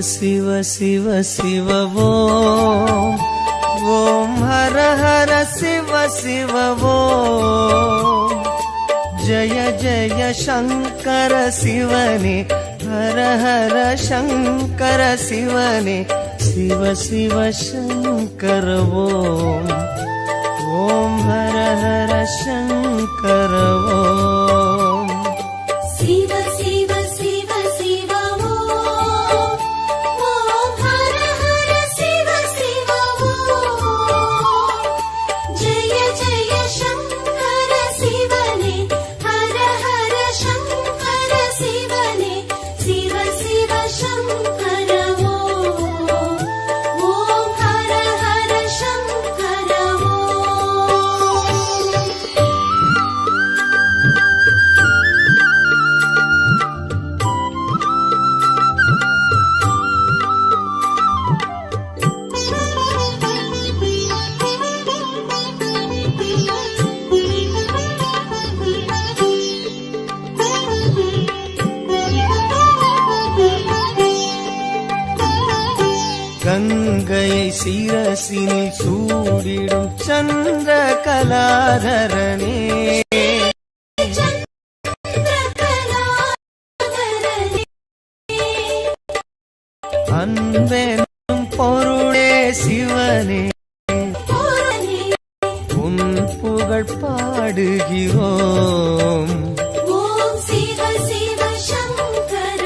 शिव शिव शिव ओम ओम हर हर शिव शिव ओम जय जय शंकर शिवने हर हर शंकर शिवने शिव शिव शंकर ओम ओम हर हर शंकर ओम शिव शिव शिव शिव ओम ओम हर हर शिव शिव ओम जय जय शंकर शिवने हर हर शंकर शिवने शिव शिव शंकर ओम ओम हर हर शंकर கங்கையை சிரசினில் சூடிடும் சந்திர கலாதரனே அன்பெனும் பொருளே சிவனே உன் புகழ் பாடுகிறோம் ஓம் சிவ சிவ சங்கர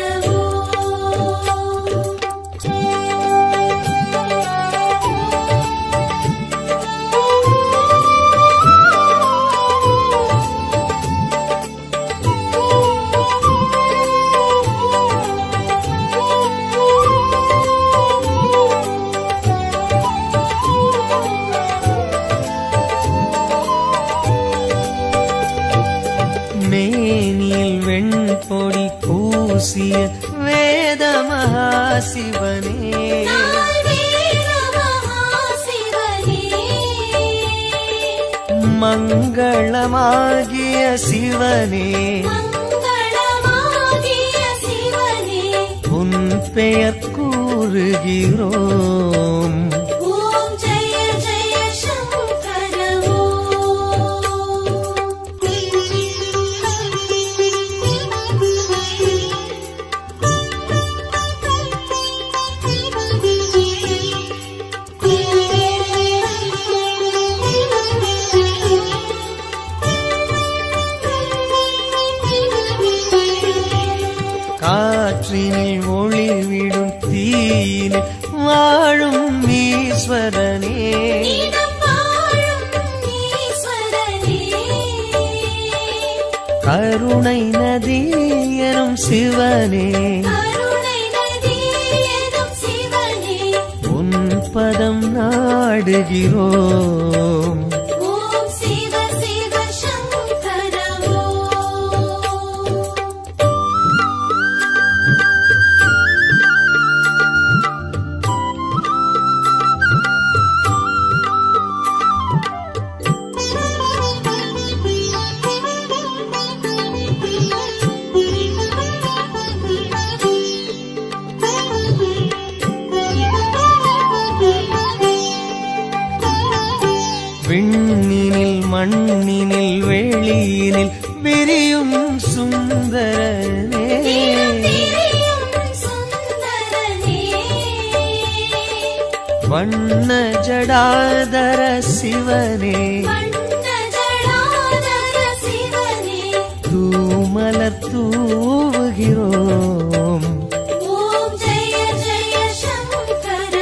மேனில் வெண்பொடி பூசிய வேத மகாசிவனே மங்களமாகிய சிவனே உன் பெயர் கூறுகிறோம் ஓம் ஜெய ஜெய சங்கர காற்றினில் ஒளிவிடும் தீயினில் வாழும் ஈஸ்வரனே கருணை நதி எனும் சிவனே உன் பதம் நாடுகிறோம் ஓம் சிவ சிவ சங்கர விண்ணினில் மண்ணினில் வெளியினில் விரியும் சுந்தரனே வண்ண ஜடாதர சிவனே தூமலர் தூவுகிறோம் ஓம் ஜெய ஜெய சங்கர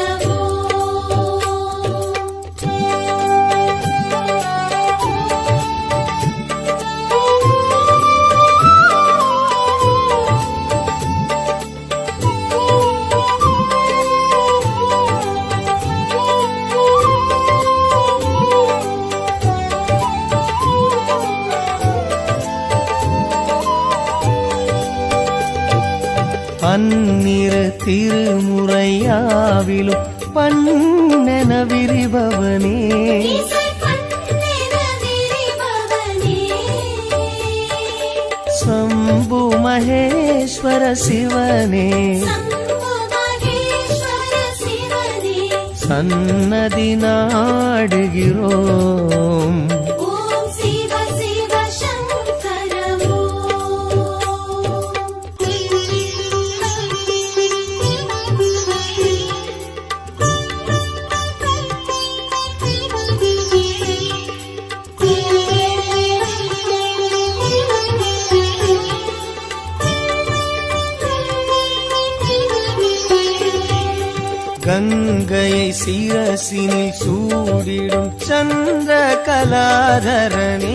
பன்னிரு திருமுறையாவிலும் பண்ணென விரிபவனே சம்பு மகேஸ்வர சிவனே சம்பு மகேஸ்வர சன்னதி நாடுகிறோம். ஓம் சிவ சிவ சங்கர கங்கையை சிரசினில் சூடிடும் சந்திர கலாதரனே,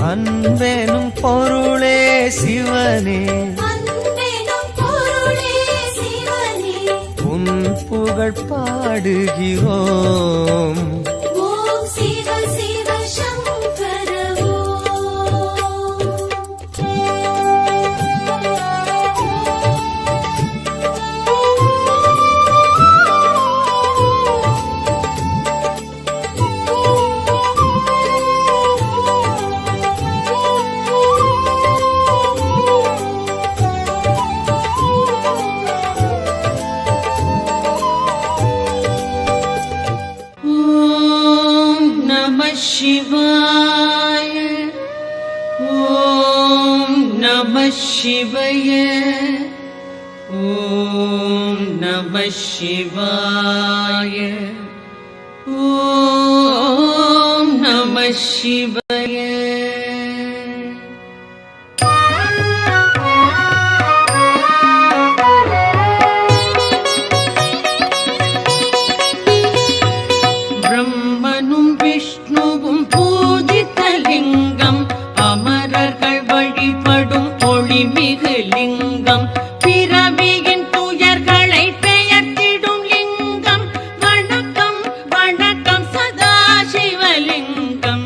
அன்பெனும் பொருளே சிவனே, உன் புகழ் பாடுகிறோம். ஓம் சிவ சிவ சங்கர शिवाय ॐ नमः शिवाय ॐ नमः शिवाय ॐ नमः शिवाय. பிரம்மனும் விஷ்ணுவும் பூஜித்தலிங்கம், அமரர்கள் வழிபடும் ஒளிமிகு லிங்கம், பிறவியின் துயர்களை பெயர்த்திடும் லிங்கம். வணக்கம் வணக்கம் சதா சிவலிங்கம்.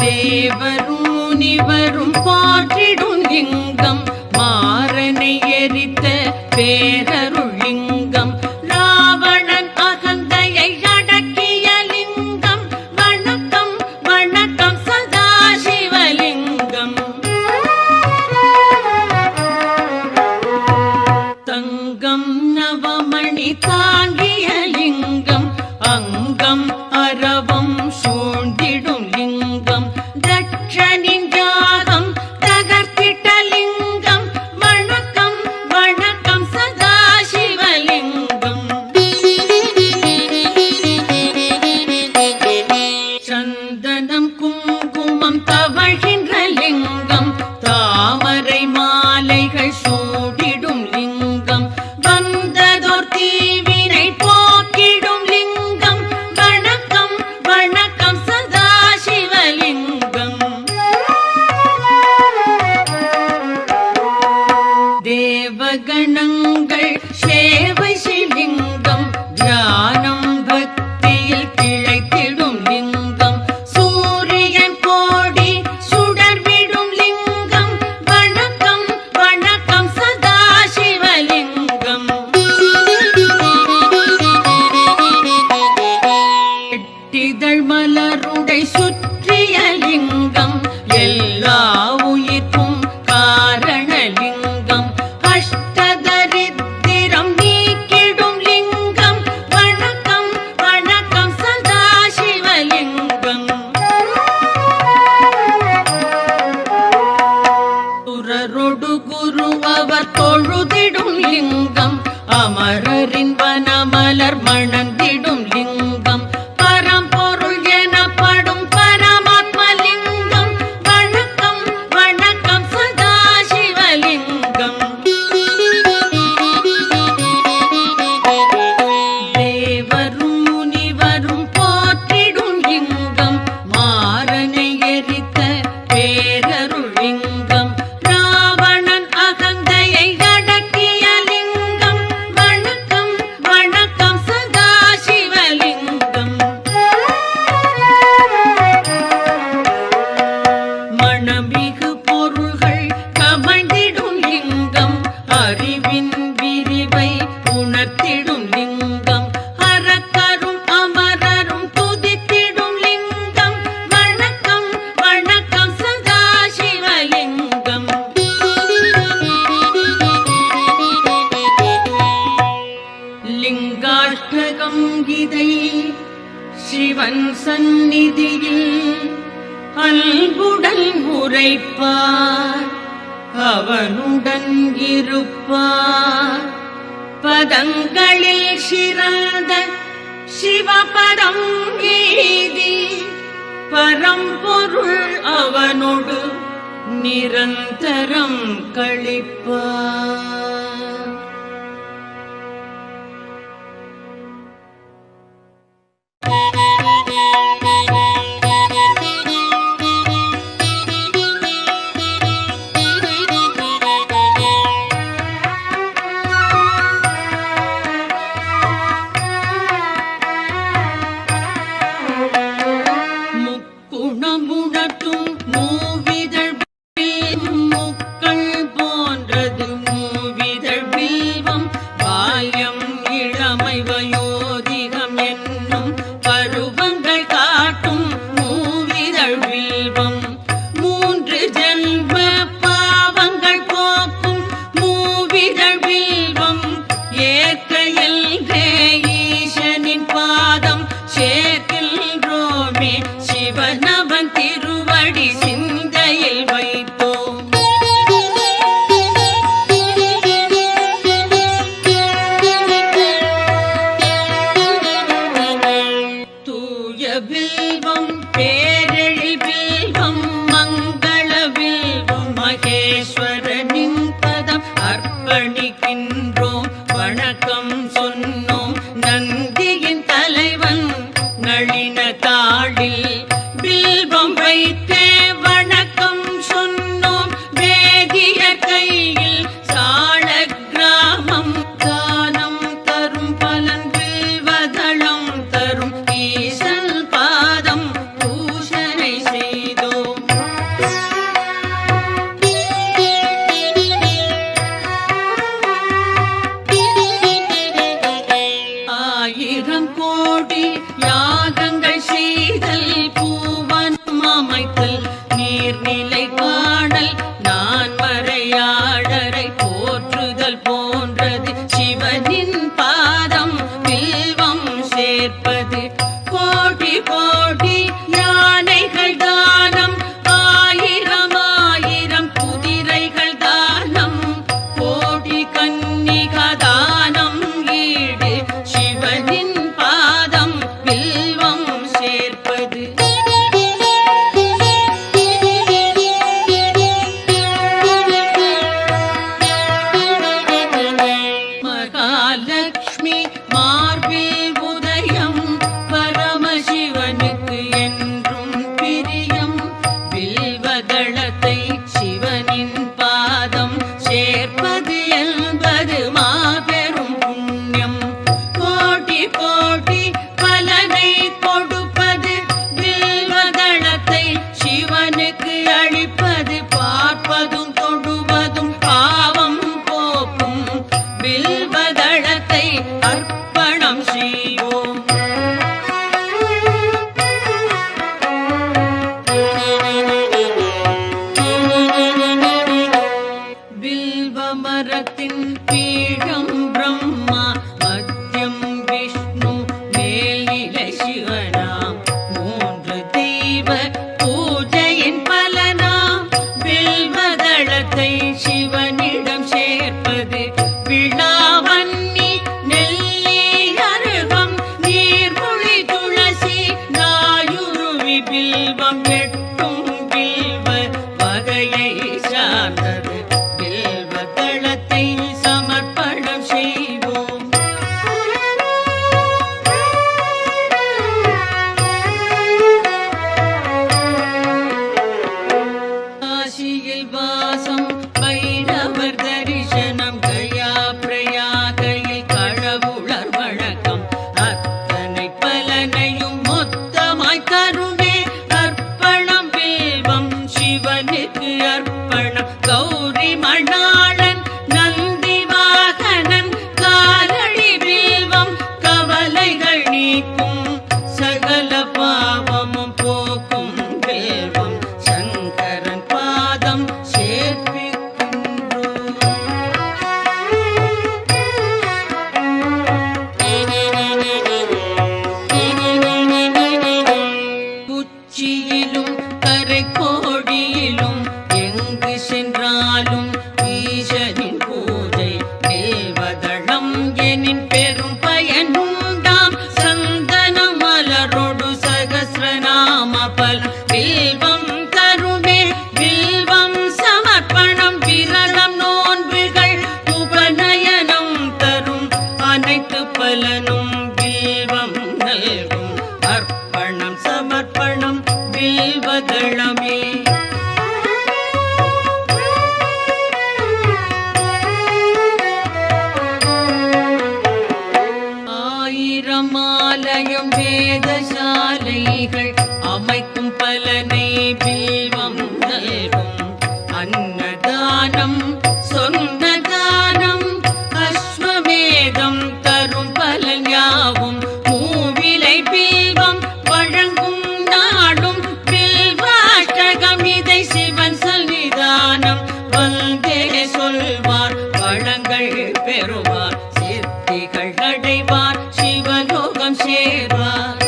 தேவரும் முனிவரும் போற்றிடும் லிங்கம், மாறனை எரித்த பேரருள் லிங்கம், ராவணன் அகந்தையை அடக்கிய லிங்கம். வணக்கம் வணக்கம் சதா சிவலிங்கம். தங்கம் நவமணி தாங்கிய லிங்கம், அங்கம் அரவம் சூழ்ந்திடும் லிங்கம், தட்சனின் யாகம் தகர்த்திட்ட லிங்கம். வணக்கம் வணக்கம் சதா சிவலிங்கம். சந்தனம் குங்குமம் தவழ்கின்ற லிங்கம், தாமரை மாலைகள் சூடிடும் லிங்கம், வந்ததோர் தீவினை போக்கிடும் லிங்கம். வணக்கம் வணக்கம் சதா சிவலிங்கம். தேவகணங்கள் சேவை சிலிங்கம், ஞானம் பக்தியில் திளைத்திடும் லிங்கம், சூரியன் கோடி சுடர்விடும் லிங்கம். வணக்கம் வணக்கம் சதா சிவலிங்கம். எட்டிதழ் மலருடை சுற்றிய லிங்கம், எல்லா உயிர்க்கும் காரணலிங்கம், அஷ்டதரித்திரம் நீக்கிடும் லிங்கம். வணக்கம் வணக்கம் சதா சிவலிங்கம். சுரரொடு குரு அவர் தொழுதிடும் லிங்கம், அமரரின் வனமலர் மணந்திடும் லிங்கம், பரம்பொருள் எனப்படும் பரமாத்மலிங்கம். வணக்கம் வணக்கம் சதா சிவலிங்கம். தேவரும் முனிவரும் போற்றிடும் லிங்கம், மாறனை எரித்த பேரருள் லிங்கம், ராவணன் அகந்தையை அடக்கிய லிங்கம். வணக்கம் வணக்கம் சதா நாடகம் இதை சிவன் சந்நிதியில் அன்புடன் உரைப்பார், அவனுடன் இருப்பார். பதங்களில் சிறந்த சிவபரம் ஏதி பரம்பொருள் அவனோடு நிரந்தரம் கழிப்பார். ஸ்ரீ அனைத்து பலனும் வில்வம் நல்கும் அர்ப்பணம் சமர்ப்பணம் வில்வதளமே. ஆயிரமாலயம் வேதசாலைகள் அமைக்கும் பலனை வில்வம் நல்கும் அன்னதானம் சொந்த தானம் அஸ்வமேதம் தரும் பலன் யாவும் மூவிலை வில்வம் வழங்கும் நாடும் வில்வாஷ்டகம் இதை சிவன் சன்னிதானம் வந்தே சொல்வார் வளங்கள் பெறுவார் சித்திகள் அடைவார் சிவலோகம் சேர்வார்.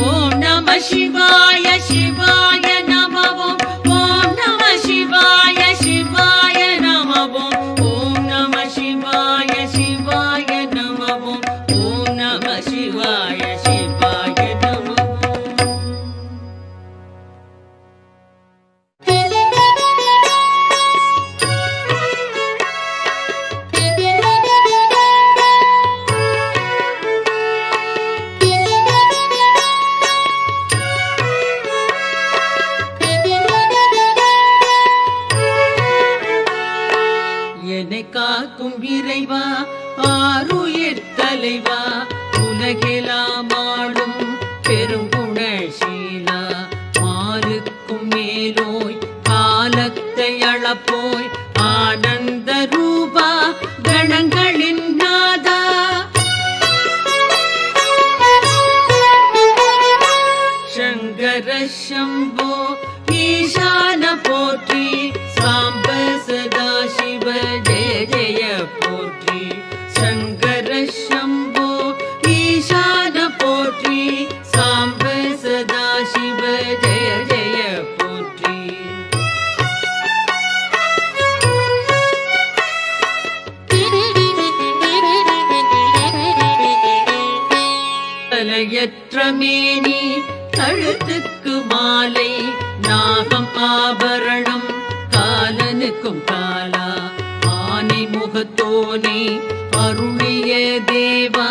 ஓம் நம சிவாய சிவாய நமவோம் ஓம் நம சிவாய சிவாய நமவோம் ஓம் நம சிவாய சிவாய நமவோம் ஓம் நம சிவாய சிவாய நமவோம். என்னை காக்கும் இறைவா ஆருயிர் தலைவா உலகெல்லாம் ஆளும் பெருங்குணசீலா மாலுக்கும் மேலோய் காலத்தை அளப்போய் ஆனந்த ரூபா கணங்களின் நாதா சங்கர சம்போ ஈசான போற்றி சாம்ப சதா சிவ ஜெய ஜெய போற்றி சங்கர சம்போ ஈசான போற்றி சாம்ப சதா சிவ ஜெய ஜெய போற்றி. தலையற்ற மேனி கழுத்துக்கு மாலை நாகம் ஆபரணம் காலனுக்கும் காலா ஆனை முகத்தோனே அருளிய தேவா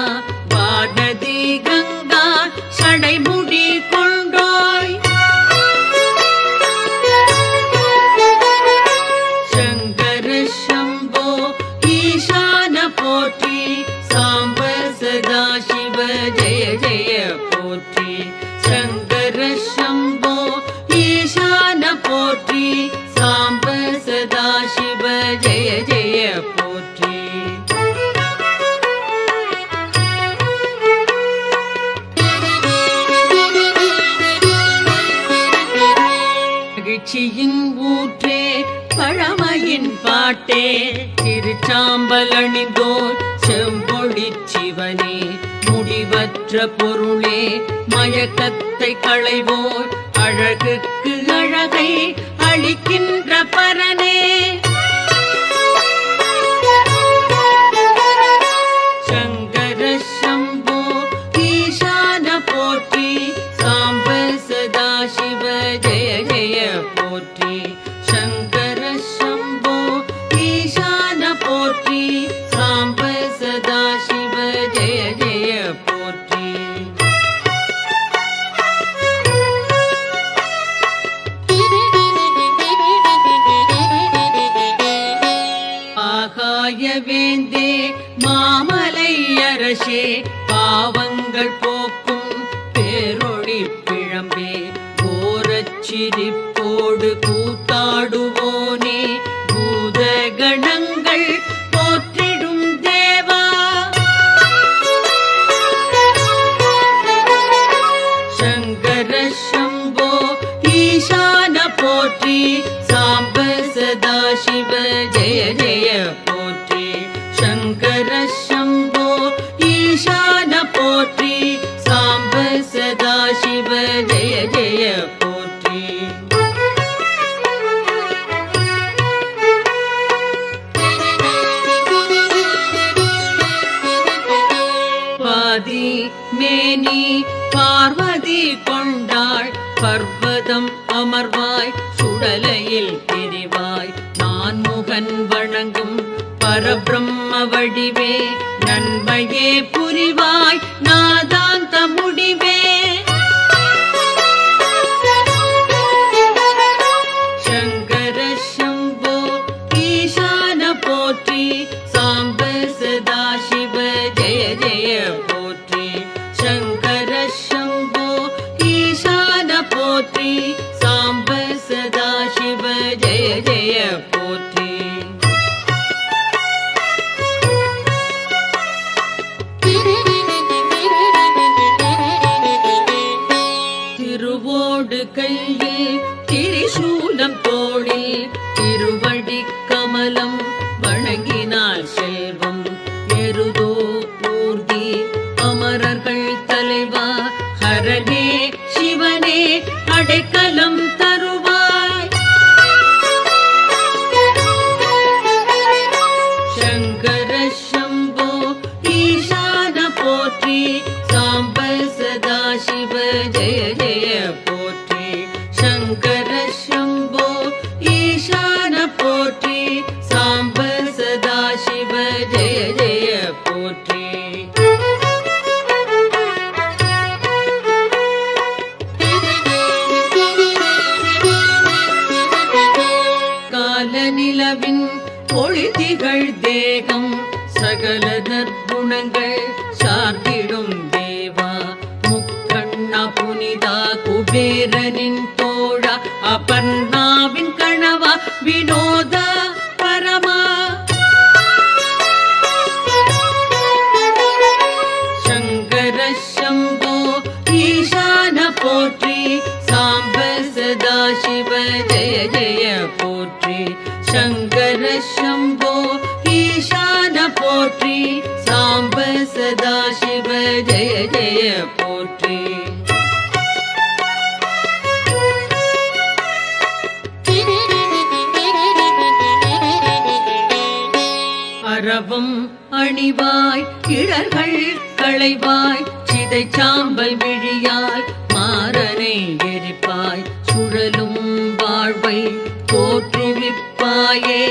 வானதி கங்கா சடைமுடி கொண்டோய் சங்கர சம்போ ஈசான போற்றி சாம்ப சதா சிவ ஜெய ஜெய போற்றி சங்கர சம்போ ஈசான போற்றி சாம்ப சதா சிவ ஜெய ஜெய போற்றி. மகிழ்ச்சியின் ஊற்றே பழமையின் பாட்டே திருச்சாம்பல் அணிந்தோர் செம்பொழி சிவனே முடிவற்ற பொருளே மயக்கத்தை களைவோர் அழகுக்கு அழகை அளிக்கின்ற பரனே சங்கர சம்போ ஈசான போற்றி சாம்ப சதா சிவ ஜெய ஜெய போற்றி சங்கர சம்போ ஈசான போற்றி சாம்ப சதா சிவ ஜெய ஜெய போற்றி. ஆகாய வேந்தே மாமலை அரசே பாவங்கள் போக்கும் பேரொளி பிழம்பே கோரச்சிரிப்போடு கூத்தாடுவோனே பூத கணங்கள் போற்றிடும் தேவா சங்கர சம்போ ஈசான போற்றி சாம்ப சதா சிவ ஜெய ஜெய போற்றி சங்கர சம்போ ஈசான போற்றி சாம்ப சதா சிவ ஜெய ஜெய போற்றி. பாதி மேனி பார்வதி கொண்டாள் பர்வதம் அமர்வாய் சுடலை பரபிரம்ம வடிவே நன்மையே புரிவாய் நாதாந்த முடிவே சங்கர சம்போ ஈசான போற்றி சாம்ப சதா சிவ ஜெய ஜெய போற்றி சங்கர சம்போ ஈசான போற்றி சாம்ப சதா சிவ ஜெய ஜெய போற்றி திருவோடு கையில் திரிசூலம் தோளில் திருவடி கமலம் வணங்கினார் செல்வம் எருதோ பூர்த்தி அமரர்கள் தலைவா ஹரனே சிவனே அடைக்கலம் தருவாய் சங்கர சம்போ ஈசான போற்றி சாம்ப சதா சிவ ஜெய ஜெய போற்றி சங்கர சம்போ ஈசான போற்றி சாம்ப சதா சிவ ஜெய ஜெய போற்றி கால நிலவின் ஒளிதிகள் தேகம் சகல நற்குணங்கள் சார்ந்திடும் தேவா முக்கண்ணா புனிதா குபேரனின் தோழா அபர்ணாவின் கணவா வினோதா பரமா சங்கர சம்போ ஈசான போற்றி சாம்ப சதா சிவ ஜெய ஜெய போற்றி சங்கர சம்போ ஈசான போற்றி சாம்ப சதா சிவ ஜெய ஜெய போற்றி அரவம் அணிவாய் இடர்கள் களைவாய் சிதை சாம்பல் விழியாய் மாறனை எரிப்பாய் சுழலும் வாழ்வை தோற்றுவிப்பாயே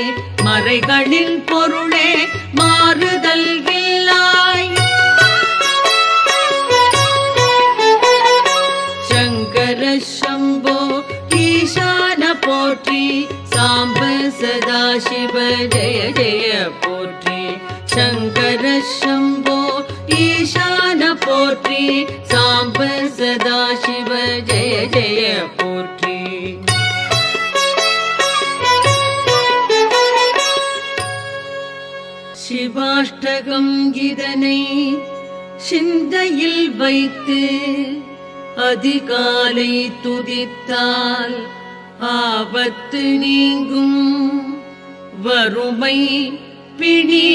மறைகளின் பொருளே மாறுதல் இல்லாய் சங்கர சம்போ ஈசான போற்றி சாம்ப சதா சிவ ஜெய ஜெய போற்றி சங்கர சம்போ ஈசான போற்றி சாம்ப சதா சிவ ஜெய ஜெய போற்றி சிவாஷ்டகம் இதனை சிந்தையில் வைத்து அதிகாலை துதித்தால் ஆபத்து நீங்கும் வறுமை பிணி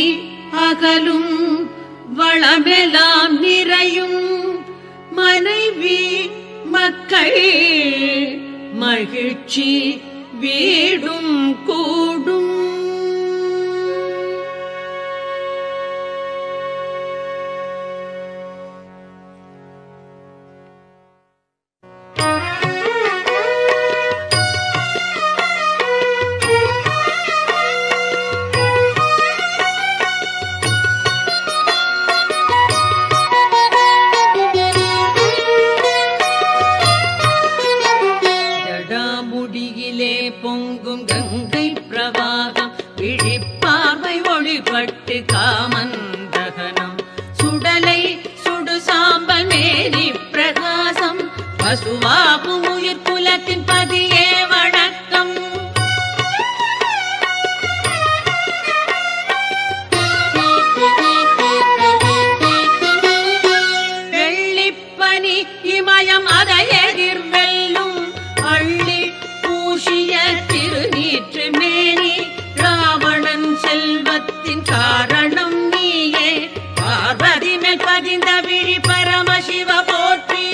அகலும் வளமெல்லாம் நிறையும் மனைவி மக்கள் மகிழ்ச்சி வீடும் கூடும் பொங்கும் கங்கை பிரவாகம் விழிப்பார்வை ஒளிபட்டு காமந்தகனம் சுடலை சுடு சாம்பல் மேரி பிரகாசம் பசுவாகும் உயிர் குலத்தின் பதியே வணக்கம் வெள்ளிப்பனி இமயம் அதை எதிர்வெல்லும் அள்ளி பூஷிய திருநீற்று மேனி ராவணன் செல்வத்தின் காரணம் நீயே பார்வதி மேல் பதிந்த விழி பரமசிவ போற்றி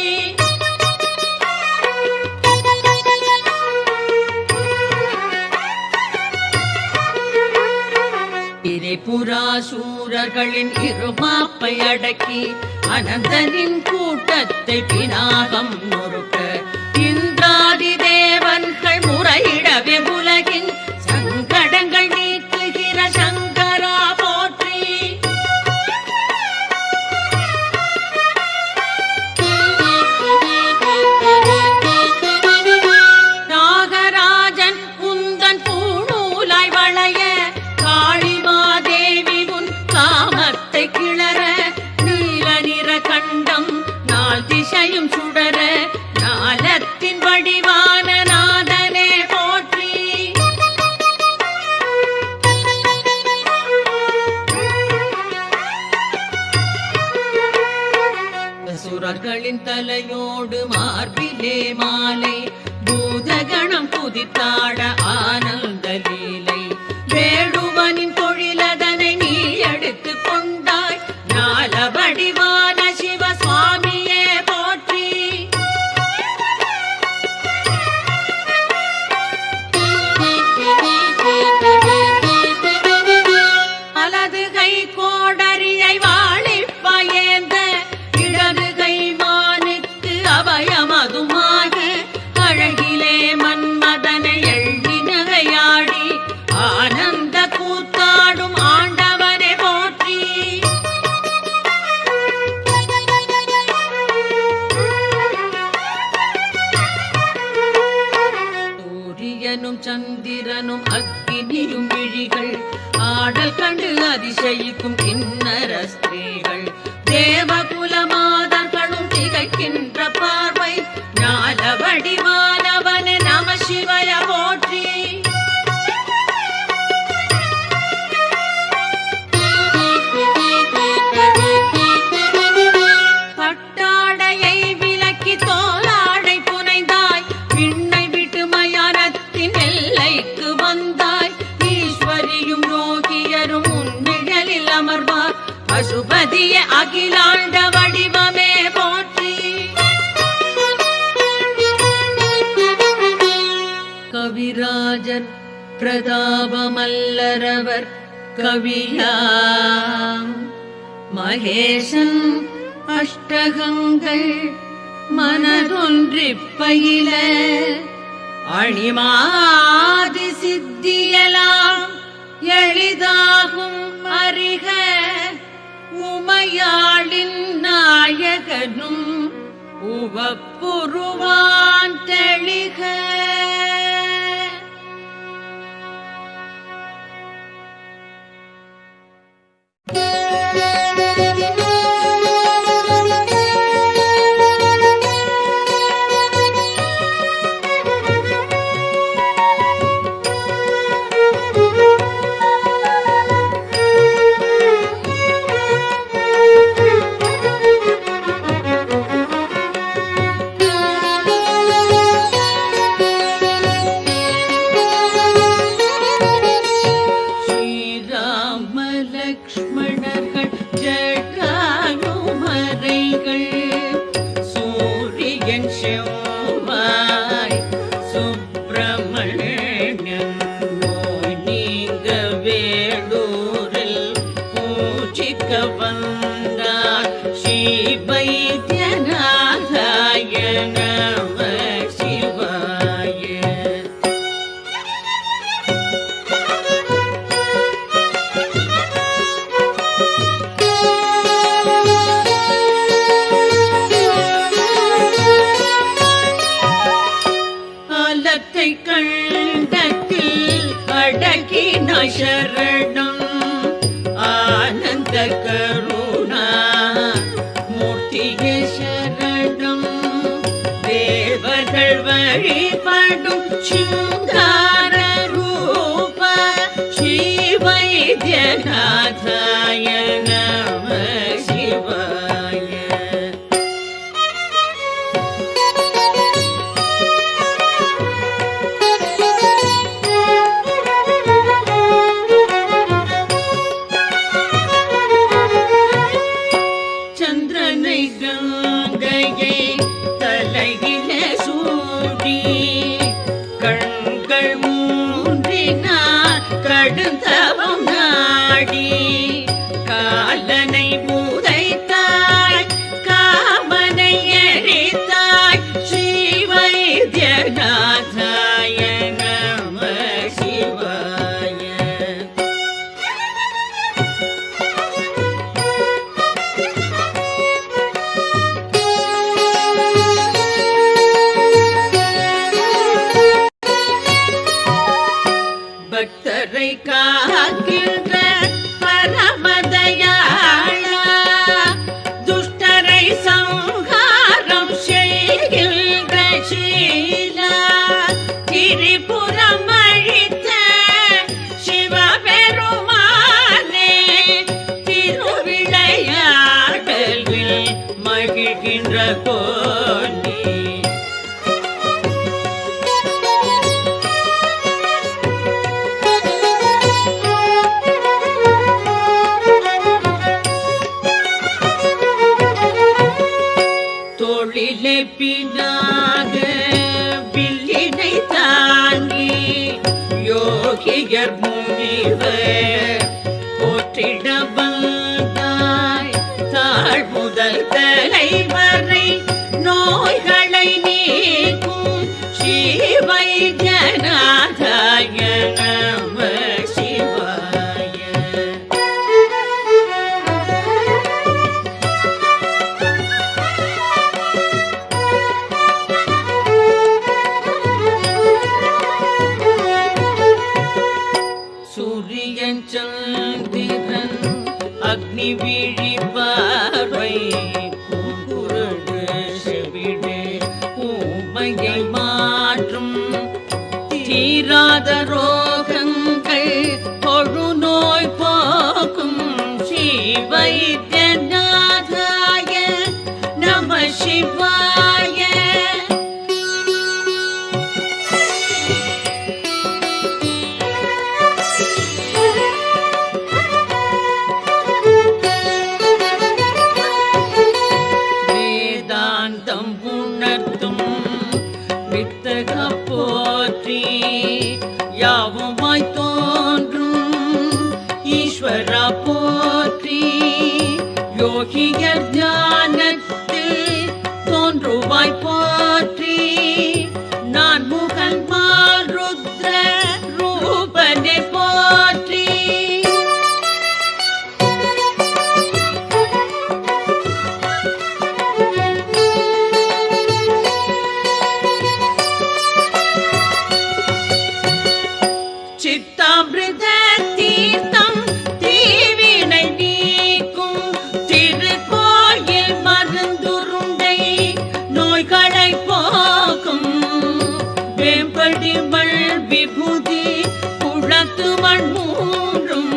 திரிபுராசூரர்களின் இருமாப்பை அடக்கி அனந்தனின் கூட்டத்தை பினாகம் நொறுக்க இந்திராதி தேவன்கள் முறையிடவே உலகின் சங்கடங்கள் நீக்குகிற சங்கரா தலையோடு மார்பிலே மாலை பூதகணம் குதித்தாட ஆனந்த லீலை வேடுவனின் தொழிலதனை நீ எடுத்து கொண்டாய் ஞால வடிவான சிவசுவாமியே போற்றி அலது கை கோடரியை வாழிப்பயேந்த இடது கை மானுக்கு அபயமதுமாக அழகிலே மன்மதனை எள்ளி நகையாடி ஆனந்த கூத்தாடும் ஆண்டவனை போற்றி சூரியனும் சந்திரனும் அக்கினியும் விழிகள் ஆடல் கண்டு அதிசயிக்கும் கிண்ணற ஸ்திரீகள் தேவகுல மாதர்களும் திகைக்கின்ற பார்வை ஞான வடிவானவனே நம சிவய போற்றி பட்டாடையை விலக்கி தோலாடை புனைந்தாய் விண்ணை விட்டு மயானத்தின் எல்லைக்கு வந்தாய் ஈஸ்வரியும் யோகியரும் உன்னிழலில் அமர்வார் பசுபதிய அகிலாண்ட வடிவமே போற்றி கவிராஜர் பிரதாபமல்லரவர் கவியாம் மகேசன் அஷ்டகங்கள் மனதொன்றிப் பயில அணிமாதி சித்தியலாம் எளிதாகும் அறிக உமையாளின் நாயகனும் உவப்புருவான் தெளிக லக்ஷ்மணர்கள் ஜடாயுமரைகள் சூரியன் செவ்வாய் சுப்பிரமணியன் நோய் நீங்க வேடூரில் பூஜிக்க வந்தார் ஸ்ரீ வைத்தியநாதாய நம சிவாய கண்டத்தில் அடக்கின சரணம் ஆனந்த கருணா மூர்த்திய சரணம் தேவர்கள் வழிபடும் சிங்கார ரூப ஸ்ரீ வைத்தியநாதாய நம சிவாய கங்கையை தலையில சூடி கண்கள் மூன்றினார் கடுந்தவம் நாடி காலனை பூதைத்தாய் காமனை எரித்தாய் ஸ்ரீ வைத்தியநாதாய நம சிவாய பக்தரை காக்கின்ற பரமதயாளா துஷ்டரை சங்காரம் செய்கின்ற சீலா திரிபுரம் அழித்த சிவபெருமானே திருவிளையாடலில் மகிழ்கின்ற கோ யோகியர் முனிவர் போற்றிட வந்தாய் தாழ் முதல் தலைவரை நோய்களை நீக்கும் ஸ்ரீ வைத்தியநாதாய நம சிவாய. சூரியன் சந்திரன் அக்னி விழி பார்வை குருடு செவிடு ஊமையை மாற்றும் தீராத ரோகங்கள் தொழுநோய் போக்கும் ஸ்ரீ வைத்தியநாதாய நம சிவாய. வேதாந்தம் உணர்த்தும் வித்தக போற்றி யாவுமாய் தோன்றும் ஈஸ்வர போற்றி யோகியர் ஞானத்தில் தோன்றுவாய் போற்றி நான் முகன் மால் ருத்ர ரூபனை போற்றி. சித்தாமிருத தீர்த்தம் தீவினை நீக்கும் திருக்கோயில் மருந்துருண்டை நோய்களை போக்கும் வேம்படி மண் விபூதி குளத்து மண் மூன்றும்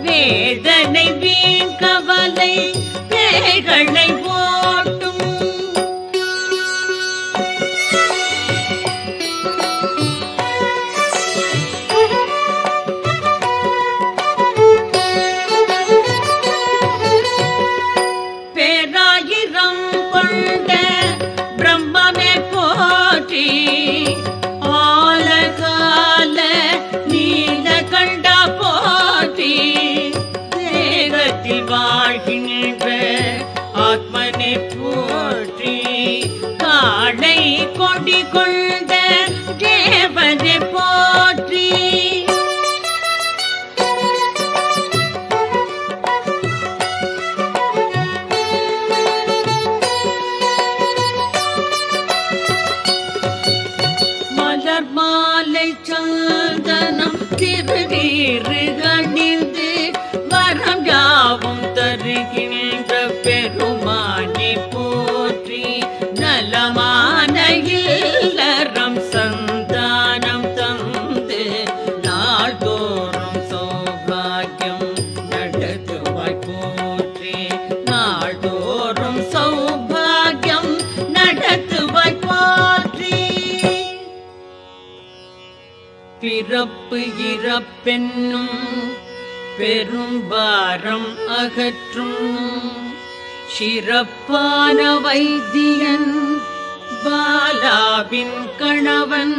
வேதனை வீண் கவலை பேய்களை ஓட்டும். பேராயிரம் கொண்ட பிரம்மமே போற்றி ஆலகால நீலகண்டா போற்றி தேகத்தில் வாழ்கின்ற ஆத்மனை போற்றி காளை கொடி கொண்ட தேவனை போற்றி. மலர் மாலை சந்தனம் திருநீறு அணிந்து வரம் யாவும் தருகின்ற பெருமானை போற்றி நலமான இல்லறம் சந்தானம் தந்து நாள்தோறும் சௌபாகியம் நடத்துவாய் போற்றி நாள்தோறும் சௌபாகியம் நடத்துவாய் போற்றி. பிறப்பு இறப்பென்னும் பெரும்பாரம் அகற்றும் சிறப்பான வைத்தியன் பாலாவின் கணவன்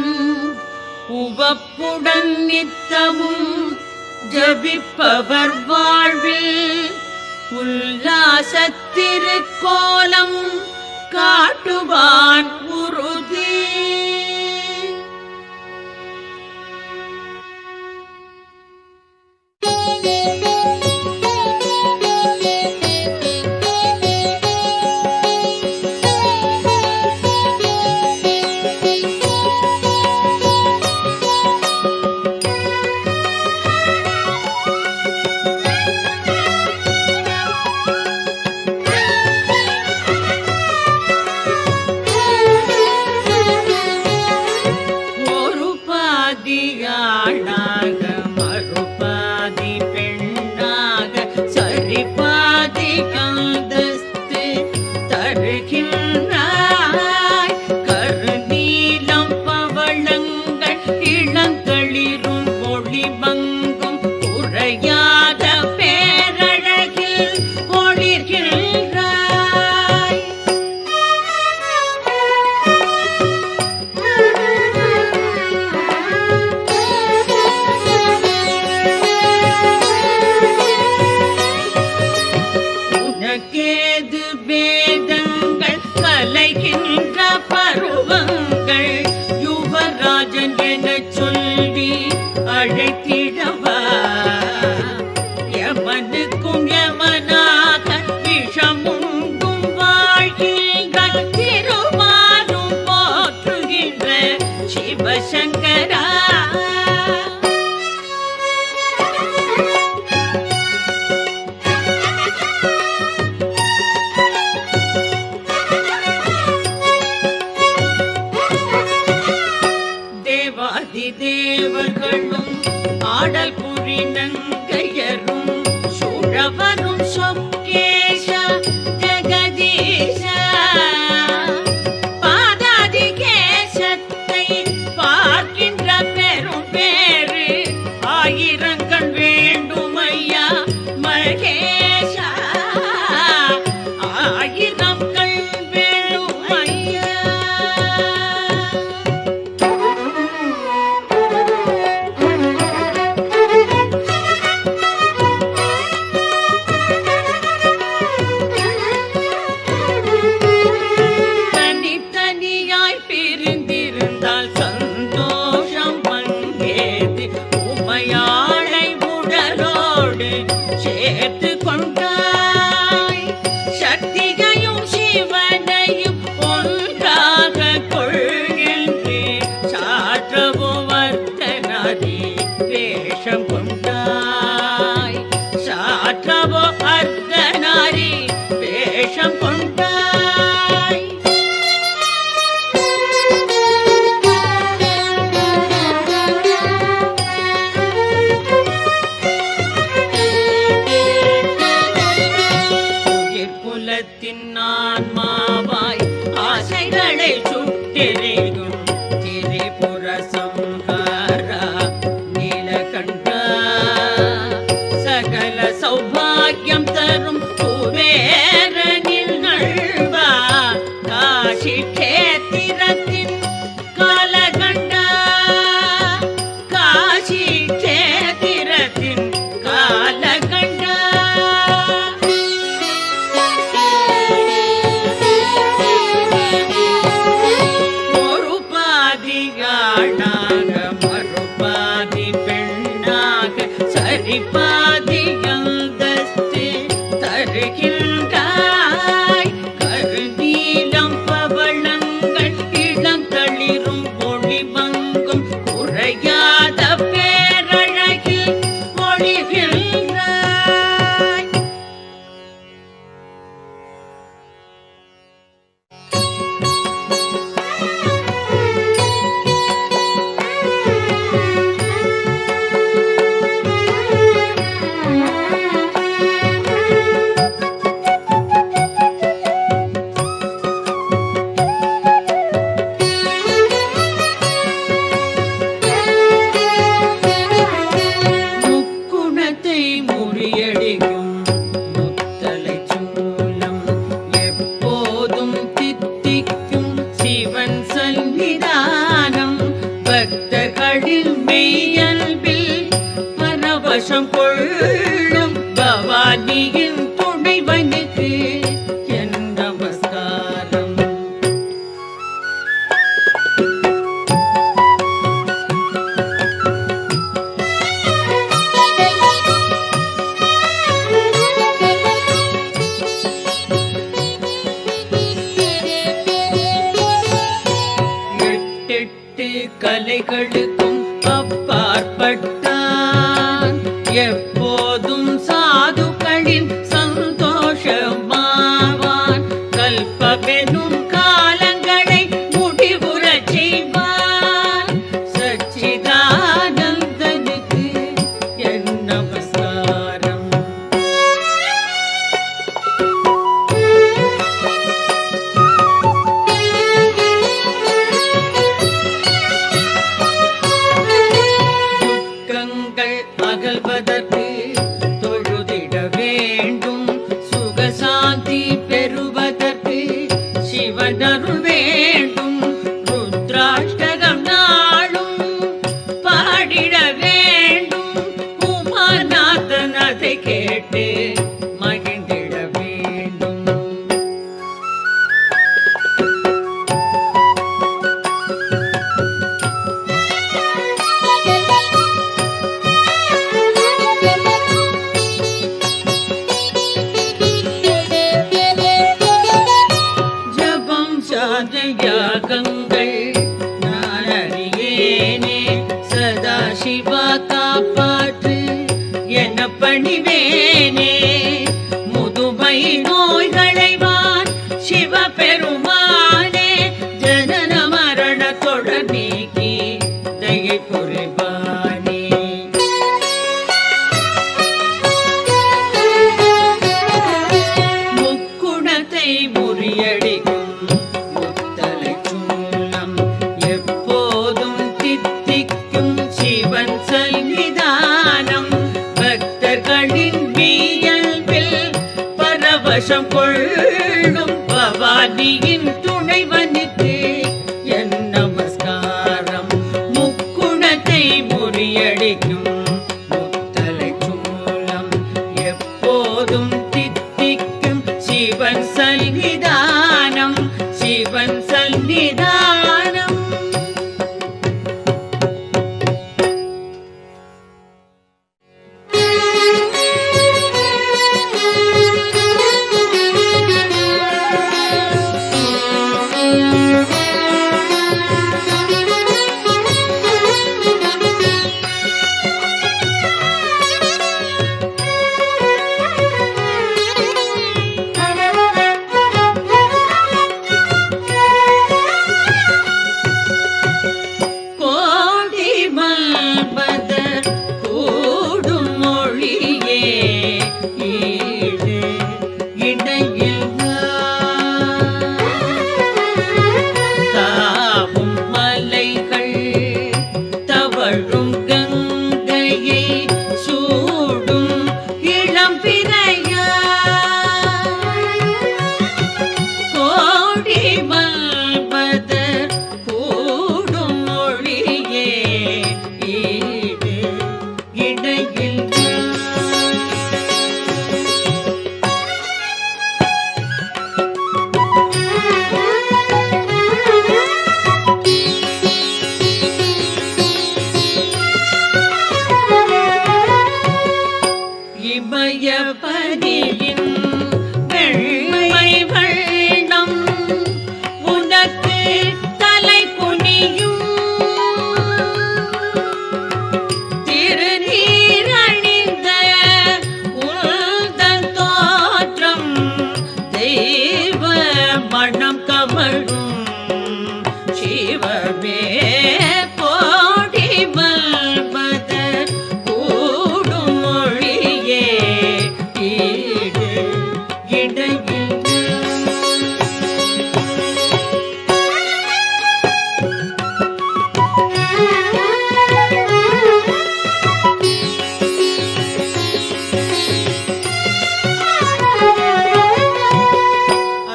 உவப்புடன் நித்தமும் ஜபிப்பவர் வாழ்வில் உல்லாசத்திருக்கோலம் காட்டுவான் உறுதி. அழைத்திடவா யமனுக்கும் யமனாக விஷமுண்டும் வாழ்கின்ற திருமாலும் போற்றுகின்ற சிவசங்கரா தேவர்களும் ஆடல் புரிநங்கையரும் சுழவரும் சொக்கேஷ ஜெகதீஷ பாதாதி கேசத்தை பார்க்கின்ற பெரும் பேரு ஆயிரங்கள் வேண்டும் ஐயா மகேஷா ஆயிரம் கண் வேணும் ஐயா சேர்த்து கொண்டாய் சக்திகையும் சிவனையும் ஒன்றாக கொள்கின்றே சாற்றவோ வர்த்தனாதி வேஷம் கொண்டாய் சாற்றவோ அர்த்தனாரி வேஷம் கொண்டாய் ஆன்மாவாய் ஆசைகளை சுட்டெறியும் திரிபுர சம்ஹாரா நீலகண்டா சகல சௌபாகியம் தரும் குபேரனில் நல்வா காஷி கேத்திரத்தின் காலகண்டா காஷி கேத்திரத்தின் காலகண்டா மறுபாதி பெண்ணாக சரிபாதி அந்தஸ்து தருகின்றாய் கருநீலம் பவளங்கள் இளம் தளிரும் ஒளிவங்கும் குறையாத பேரழகில் ஒளிகின்றாய் பரவசம் கொள்ளும் பவானியின் துணைவனுக்கு என் நமஸ்காரம். எட்டெட்டு கலைகளுக்கும் அப்பாற்பட்டான் எப்போதும் சாதுக்களின் சந்தோஷமாவான். கல்பவெனும் காலங்களை முடிவுறச் செய்வான். சச்சிதானந்தனுக்கு என் நமஸ்காரம். அகல்வதற்கு தொழுதிட வேண்டும். சுகசாந்தி பெறுவதற்கு சிவனருள் வேண்டும். ருத்ராஷ்டகம் நாளும் பாடிட வேண்டும். உமாநாதன் அதை கேட்டு மகிழ்ந்திட வேண்டும். பணிவேனே முதுமை நோய்களைவான் சிவபெருமானே ஜனன மரண தொடர் நீக்கி தயை புரிவானே முக்குணத்தை முறியடிக்கும் முத்தலை சூலம் எப்போதும் தித்திக்கும் சிவன் சந்நிதானம் பக்தர்களின் வியல்பில் பரவசம் கொள்ளும் பவானியின் துணைவனுக்கு என் நமஸ்காரம் முக்குணத்தை முறியடிக்கும் முத்தலை சூலம் எப்போதும் தித்திக்கும் சிவன் சந்நிதானம் சிவன் சந்நிதானம் கோடி மல்பதர் கூடும் மொழியே ஈடு இடையில்லா தாவும் மலைகள் தவழும் கங்கையை சூடும் இளம்பிறையா கோடி மல்பதர் கூடும் மொழியே ஈடு இடையில்லா இமயபதியின் வெண்மை வண்ணம் உனக்கு தலை குனியும் திருநீர் அணிந்த உந்தன் தோற்றம் தெய்வ மனம் கமழும் சிவமே கோடி மல்பதர் கூடும் மொழியே ஈடு இடையில்லா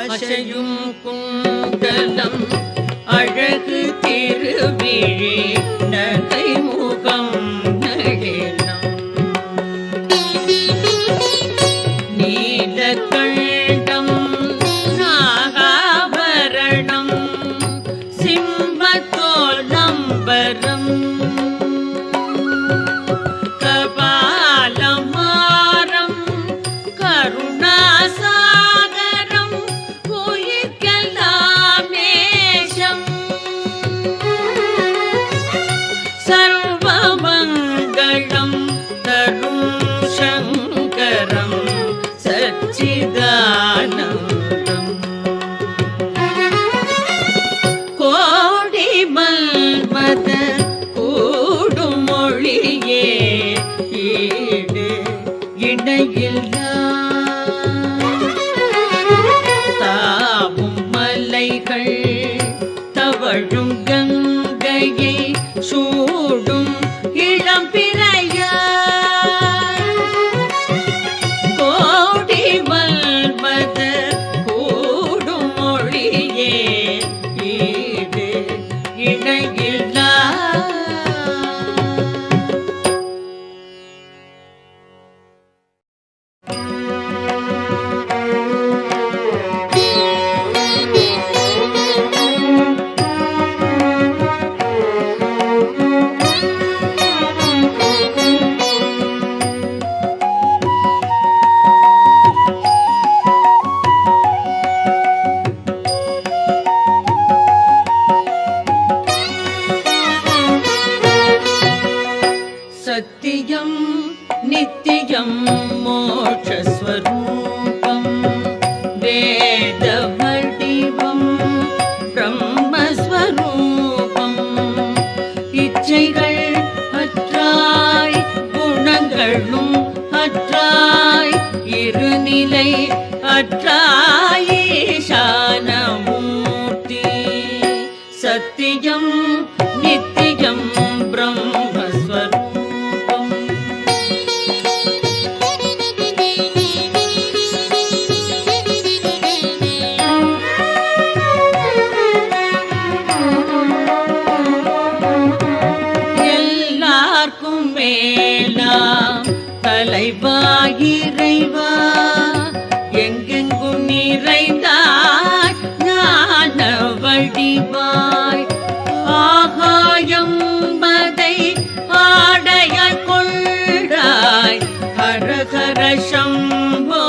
அசையும் குண்டலம் அழகு திருவிழி நகை முகம் நளினம் நீலகண்டம் நாகாபரணம் சிம்மத்தோல் நம்பரம் கபாலமாரம் கருணாசாகரம் உயிர்க்கெல்லாம் நேசம் சர்வமங்களம் தரும் சங்கரம் சச்சிதானந்தம் கோடி மல்பதர் கூடும் மொழியே ஈடு இடையில்லா தாவும் மலைகள் தவழும் கங்கையை சூடும் இளம்பிறையா கோடி மல்பதர் கூடும் மொழியே ஈடு இடையில்லா नित्यं मोक्षस्वरूपं वेदवडिवं ब्रह्मस्वरूपं इच्छைகள் அற்றாய் குணங்களும் அற்றாய் இருநிலை அற்றாய் ஈசானமூர்த்தி சத்தியம் நித்தியம் பிரம்மஸ்வரூபம் எல்லார்க்கும் மேலாம் தலைவா இறைவா எங்கெங்கும் நிறைந்தாய் ஞான வடிவாய் ஆகாயம் மதை ஆடையாய் கொள்ளாய் ஹரஹர சம்போ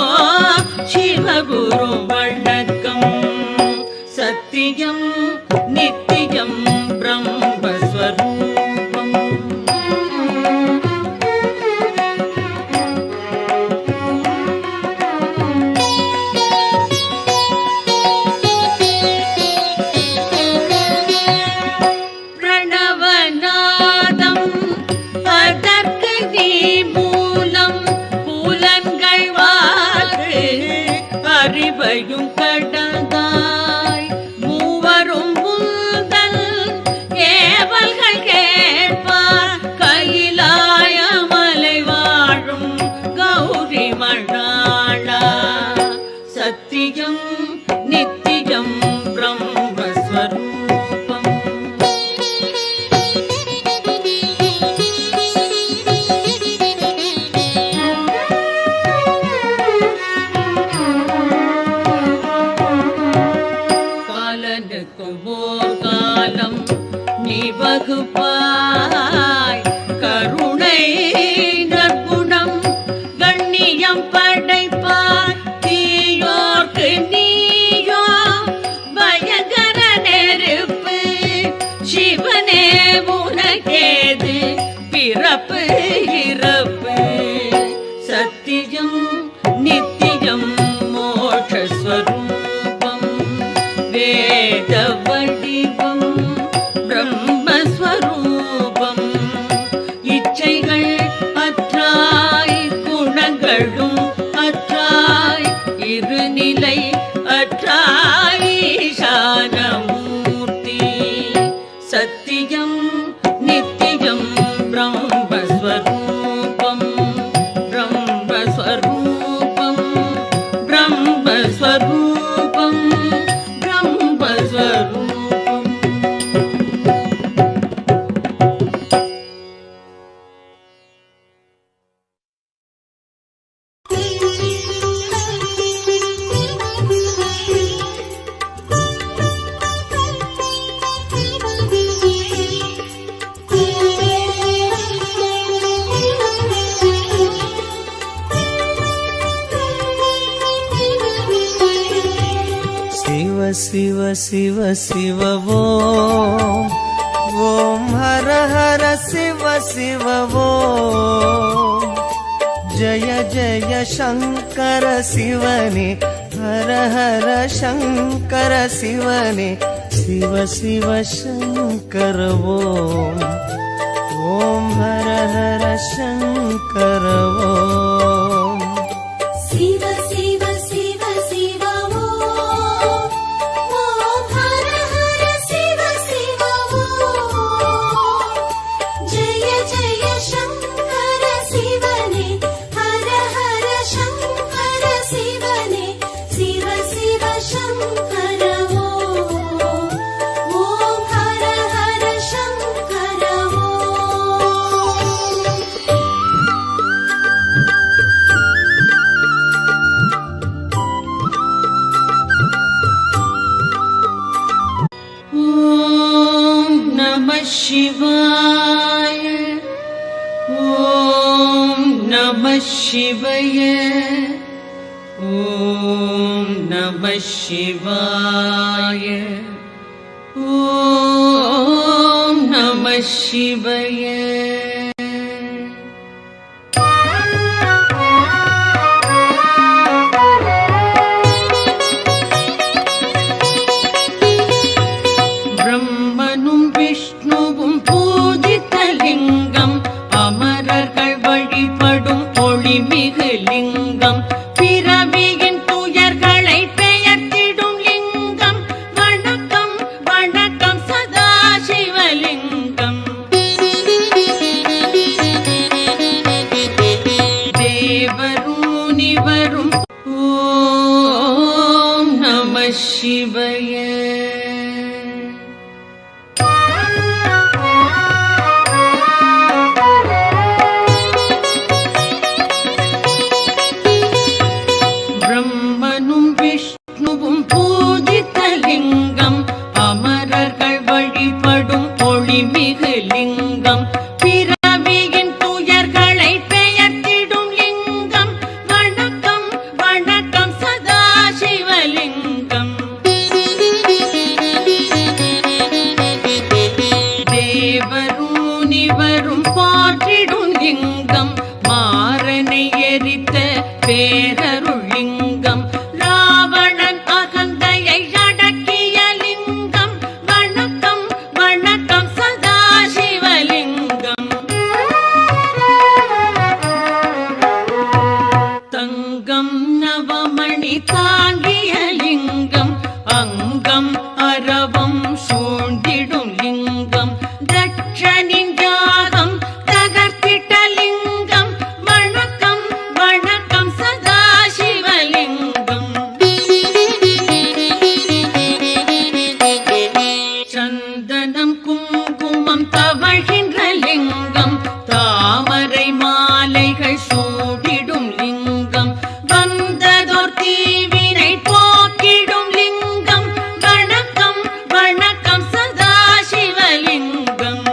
சிவகுரு வணக்கம் சத்தியம் நித்தியம் பிரம்மஸ்வரூபம் பிரணவநாதம் அதற்கு நீ மூலம் புலன்கள் வாக்கு அறிவையும் கடந்தாய் மூவரும் முந்தல் ஏவல்கள் கேட்பார் கையிலாயமலை வாழும் கௌரி மணாளா சத்தியம் நித்தியம் பிரம்மஸ்வரூபம் காலனுக்கும் ஓர் காலம் நீ வகுப்பாய் கருணை நற்குணம் கண்ணியம் படைப்பாய் தீயோர்க்கு நீயோ பயங்கர நெருப்பு சிவனே உனக்கேது பிறப்பு இறப்பு சத்தியம் நித்தியம் மோட்சஸ்வரூபம் வேத வடிவம் பிரம்மஸ்வரூபம் இச்சைகள் அற்றாய் குணங்களும் அற்றாய் இருநிலை அற்றாய் ஈசானமூர்த்தி சத்தியம் நித்தியம் பிரம்மஸ்வரூபம் பிரம்மஸ்வரூபம் பிரம்மஸ்வரூபம் பிரம்மஸ்வரூபம் शिव शिव शिव ओम ओम हर हर शिव शिव ओम जय जय शंकर शिवने हर हर शंकर शिवने शिव शिव शंकर ओम ओम हर हर शंकर ओम शिव शिव शिव शिव ओम हर हर शिव शिव जय जय शंकर शिवने हर हर शंकर शिवने शिव शिव शंकर ओम हर हर शंकर ॐ नमः शिवाय ॐ नमः शिवाय ॐ नमः शिवाय ॐ नमः शिवाय சிவய. பிரம்மனும் விஷ்ணுவும் பூஜித்த லிங்கம், அமரர்கள் வழிபடும் ஒளிமிகு லிங்கம், பிறவியின் துயர்களை பெயர்த்திடும் லிங்கம். வணக்கம் வணக்கம் சதா சிவலிங்கம். தேவரும் முனிவரும் போற்றிடும் லிங்கம், மாறனை எரித்த பேரருள் லிங்கம், ராவணன் அகந்தையை அடக்கிய லிங்கம். வணக்கம் வணக்கம் சதா சிவலிங்கம். தங்கம் நவமணி தாங்கிய லிங்கம், அங்கம் அரவம் சூழ்ந்திடும் லிங்கம், தட்சனின் யாகம் தகர்த்திட்ட லிங்கம். வணக்கம் வணக்கம் சதா சிவலிங்கம். சந்தனம் குங்குமம் தவழ்கின்ற லிங்கம், தாமரை மாலைகள் சூடிடும் லிங்கம், வந்ததோர் தீவினை போக்கிடும் லிங்கம். வணக்கம் வணக்கம் சதா சிவலிங்கம்.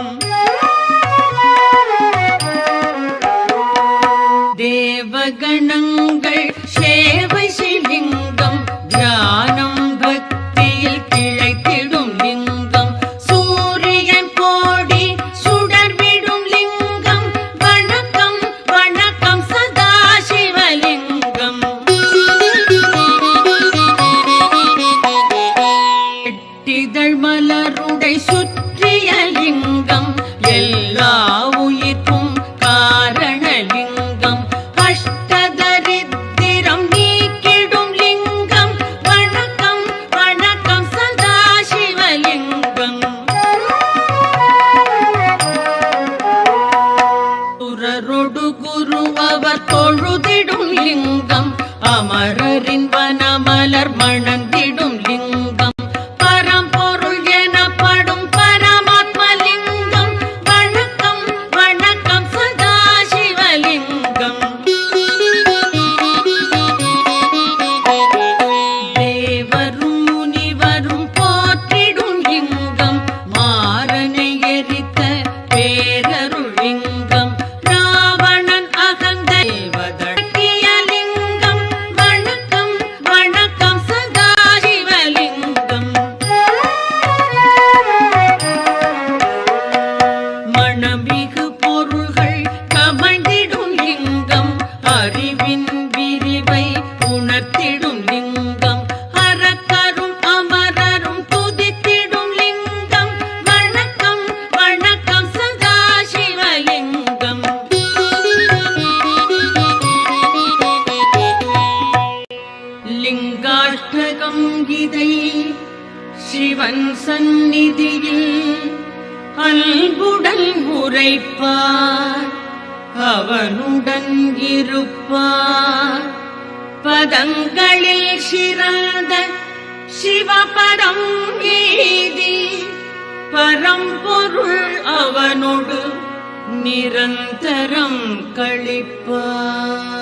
தேவகணங்கள் சேவை சிலிங்கம், தியானம் பக்தியில் கிளைத்திடும் லிங்கம், சூரியன் கோடி சுடர்விடும் லிங்கம். வணக்கம் வணக்கம் சதா சிவலிங்கம். எட்டிதழ் மலருடை சுற்றிய லிங்கம், எல்லா உயிர்க்கும் காரணலிங்கம், அஷ்டதரித்திரம் நீக்கிடும் லிங்கம். வணக்கம் வணக்கம் சதா சிவலிங்கம். சுரரொடு குரு அவர் தொழுதிடும் லிங்கம், அமரரின் வனமலர் மணந்திடும் லிங்கம், பரம்பொருள் எனப்படும் பரமாத்மலிங்கம். வணக்கம் வணக்கம் சதா சிவலிங்கம். தேவரும் முனிவரும் போற்றிடும் லிங்கம், மாறனை எரித்த பேரருள் லிங்கம், ராவணன் அகந்தேவதற்கிய லிங்கம். வணக்கம் வணக்கம் சதா சிவலிங்கம். மணமிகு பொருள்கள் கமழ்ந்திடும் லிங்கம், அறிவின் விரிவை உணர்த்திடும் லிங்கம், அரக்கரும் அமரரும் துதித்திடும் லிங்கம். வணக்கம் வணக்கம் சதா சிவலிங்கம். லிங்காஷ்டகம் இதை சிவன் சந்நிதியில் அன்புடன் உரைப்பார், அவனுடன் இருப்பார். பதங்களில் சிறந்த சிவபரம் ஏதி, பரம்பொருள் அவனோடு நிரந்தரம் கழிப்பார்.